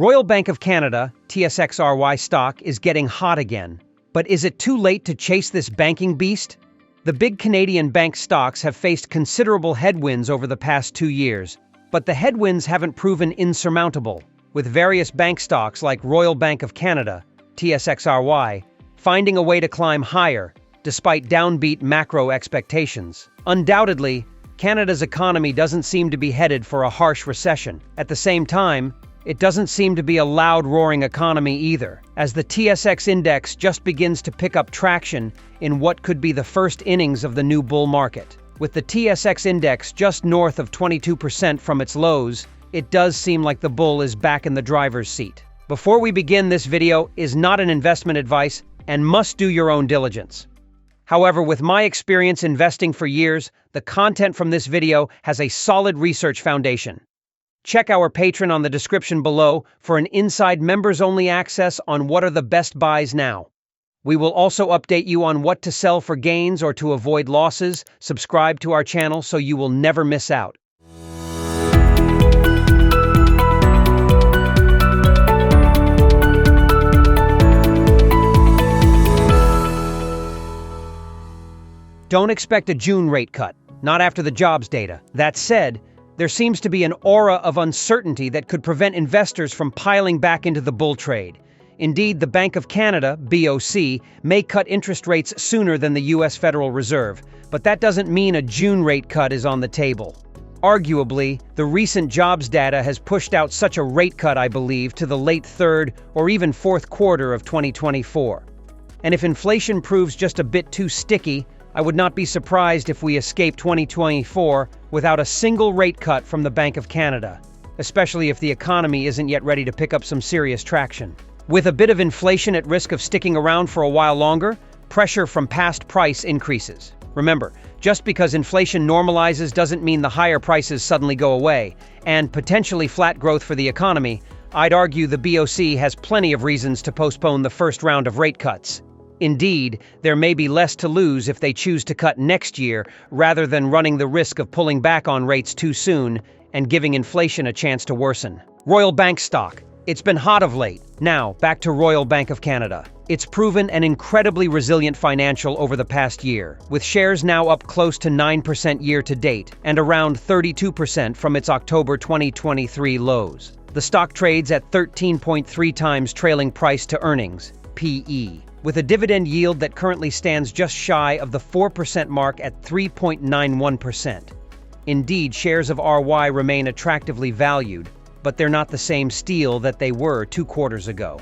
Royal Bank of Canada, TSX stock is getting hot again. But is it too late to chase this banking beast? The big Canadian bank stocks have faced considerable headwinds over the past 2 years, but the headwinds haven't proven insurmountable, with various bank stocks like Royal Bank of Canada, TSX finding a way to climb higher, despite downbeat macro expectations. Undoubtedly, Canada's economy doesn't seem to be headed for a harsh recession. At the same time, it doesn't seem to be a loud, roaring economy either, as the TSX index just begins to pick up traction in what could be the first innings of the new bull market. With the TSX index just north of 22% from its lows, it does seem like the bull is back in the driver's seat. Before we begin, this video is not an investment advice and must do your own diligence. However, with my experience investing for years, the content from this video has a solid research foundation. Check our Patreon on the description below for an inside members-only access on what are the best buys now. We will also update you on what to sell for gains or to avoid losses. Subscribe to our channel so you will never miss out. Don't expect a June rate cut, not after the jobs data. That said, there seems to be an aura of uncertainty that could prevent investors from piling back into the bull trade. Indeed, the Bank of Canada, BOC, may cut interest rates sooner than the U.S. Federal Reserve, but that doesn't mean a June rate cut is on the table. Arguably, the recent jobs data has pushed out such a rate cut, I believe, to the late third or even fourth quarter of 2024. And if inflation proves just a bit too sticky, I would not be surprised if we escape 2024 without a single rate cut from the Bank of Canada, especially if the economy isn't yet ready to pick up some serious traction. With a bit of inflation at risk of sticking around for a while longer, pressure from past price increases. Remember, just because inflation normalizes doesn't mean the higher prices suddenly go away, and potentially flat growth for the economy, I'd argue the BOC has plenty of reasons to postpone the first round of rate cuts. Indeed, there may be less to lose if they choose to cut next year rather than running the risk of pulling back on rates too soon and giving inflation a chance to worsen. Royal Bank stock. It's been hot of late. Now, back to Royal Bank of Canada. It's proven an incredibly resilient financial over the past year, with shares now up close to 9% year to date and around 32% from its October 2023 lows. The stock trades at 13.3 times trailing price to earnings, PE. With a dividend yield that currently stands just shy of the 4% mark at 3.91%. Indeed, shares of RY remain attractively valued, but they're not the same steel that they were 2 quarters ago.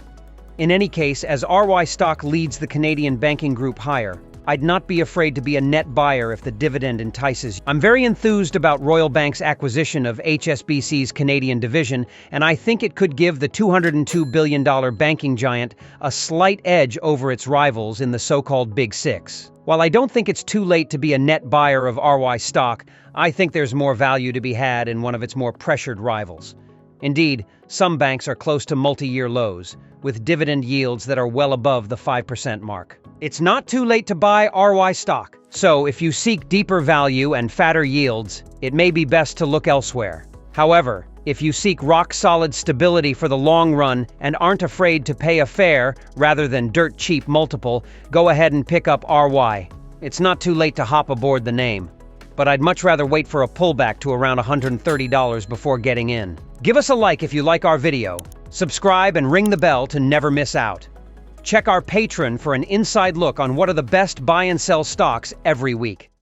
In any case, as RY stock leads the Canadian banking group higher, I'd not be afraid to be a net buyer if the dividend entices you. I'm very enthused about Royal Bank's acquisition of HSBC's Canadian division, and I think it could give the $202 billion banking giant a slight edge over its rivals in the so-called Big Six. While I don't think it's too late to be a net buyer of RY stock, I think there's more value to be had in one of its more pressured rivals. Indeed, some banks are close to multi-year lows, with dividend yields that are well above the 5% mark. It's not too late to buy RY stock, so if you seek deeper value and fatter yields, it may be best to look elsewhere. However, if you seek rock-solid stability for the long run and aren't afraid to pay a fair rather than dirt-cheap multiple, go ahead and pick up RY. It's not too late to hop aboard the name, but I'd much rather wait for a pullback to around $130 before getting in. Give us a like if you like our video, subscribe and ring the bell to never miss out. Check our Patreon for an inside look on what are the best buy and sell stocks every week.